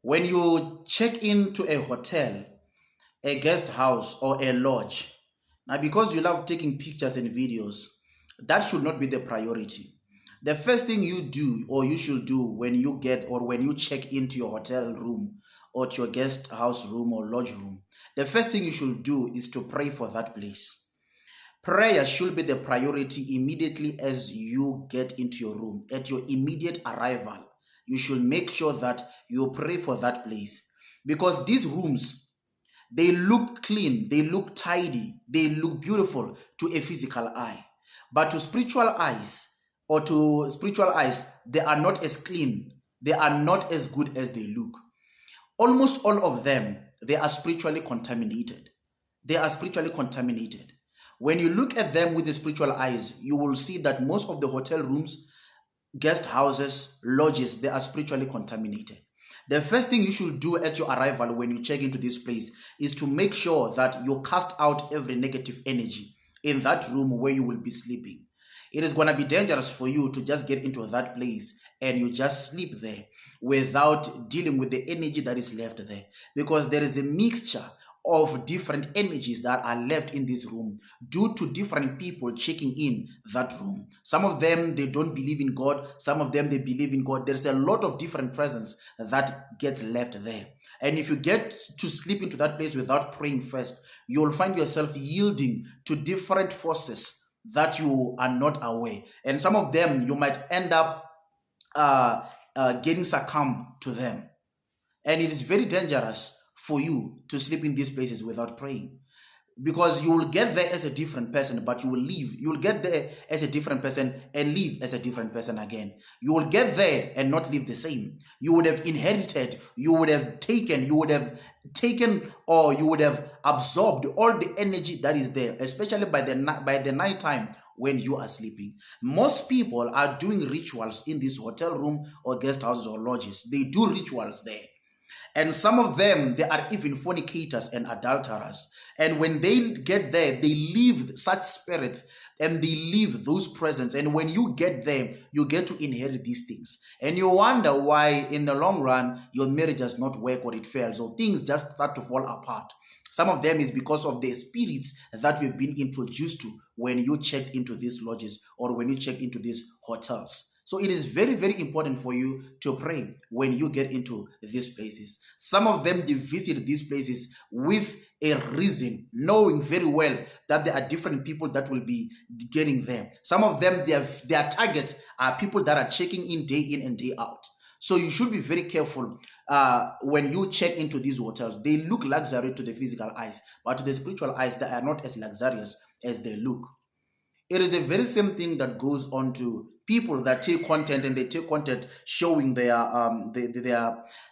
When you check into a hotel, a guest house, or a lodge, now because you love taking pictures and videos, that should not be the priority. The first thing you do or you should do when you get or when you check into your hotel room or to your guest house room or lodge room, the first thing you should do is to pray for that place. Prayer should be the priority immediately as you get into your room. At your immediate arrival, you should make sure that you pray for that place. Because these rooms, they look clean, they look tidy, they look beautiful to a physical eye. But to spiritual eyes, they are not as clean, they are not as good as they look. Almost all of them, they are spiritually contaminated. They are spiritually contaminated. When you look at them with the spiritual eyes, you will see that most of the hotel rooms, guest houses, lodges, they are spiritually contaminated. The first thing you should do at your arrival when you check into this place is to make sure that you cast out every negative energy in that room where you will be sleeping. It is going to be dangerous for you to just get into that place and you just sleep there without dealing with the energy that is left there, because there is a mixture of different energies that are left in this room due to different people checking in that room. Some of them, they don't believe in God. Some of them, they believe in God. There's a lot of different presence that gets left there. And if you get to sleep into that place without praying first, you'll find yourself yielding to different forces that you are not aware. And some of them, you might end up getting succumbed to them. And it is very dangerous for you to sleep in these places without praying, because you will get there as a different person, but you will leave. You will get there as a different person and leave as a different person again. You will get there and not live the same. You would have inherited, you would have taken, or you would have absorbed all the energy that is there, especially by the night time when you are sleeping. Most people are doing rituals in this hotel room or guest houses or lodges. They do rituals there. And some of them, they are even fornicators and adulterers. And when they get there, they leave such spirits and they leave those presence. And when you get there, you get to inherit these things. And you wonder why in the long run, your marriage does not work or it fails, or things just start to fall apart. Some of them is because of the spirits that we've been introduced to when you check into these lodges or when you check into these hotels. So it is very, very important for you to pray when you get into these places. Some of them, they visit these places with a reason, knowing very well that there are different people that will be getting there. Some of them, their targets are people that are checking in and day out. So you should be very careful when you check into these hotels. They look luxury to the physical eyes, but to the spiritual eyes, they are not as luxurious as they look. It is the very same thing that goes on to people that take content, and they take content showing their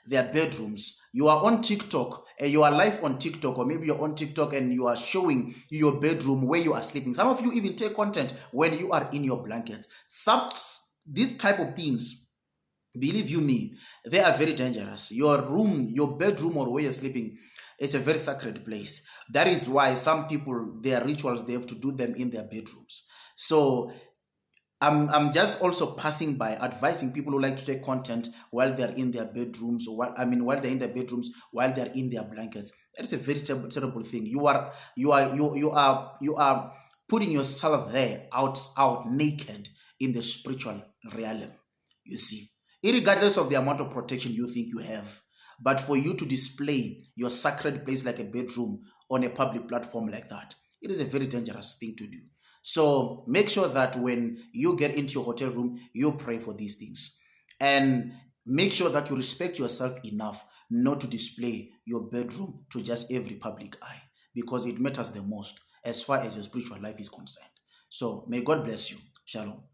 bedrooms. You are on TikTok and you are live on TikTok, or maybe you're on TikTok and you are showing your bedroom where you are sleeping. Some of you even take content when you are in your blanket. These type of things, believe you me, they are very dangerous. Your room, your bedroom, or where you're sleeping is a very sacred place. That is why some people, their rituals, they have to do them in their bedrooms. So I'm just also passing by advising people who like to take content while they're in their bedrooms, or while they're in their bedrooms, while they're in their blankets. That is a very terrible thing. You are putting yourself there out naked in the spiritual realm. You see, irregardless of the amount of protection you think you have, but for you to display your sacred place like a bedroom on a public platform like that, it is a very dangerous thing to do. So make sure that when you get into your hotel room, you pray for these things. And make sure that you respect yourself enough not to display your bedroom to just every public eye, because it matters the most as far as your spiritual life is concerned. So may God bless you. Shalom.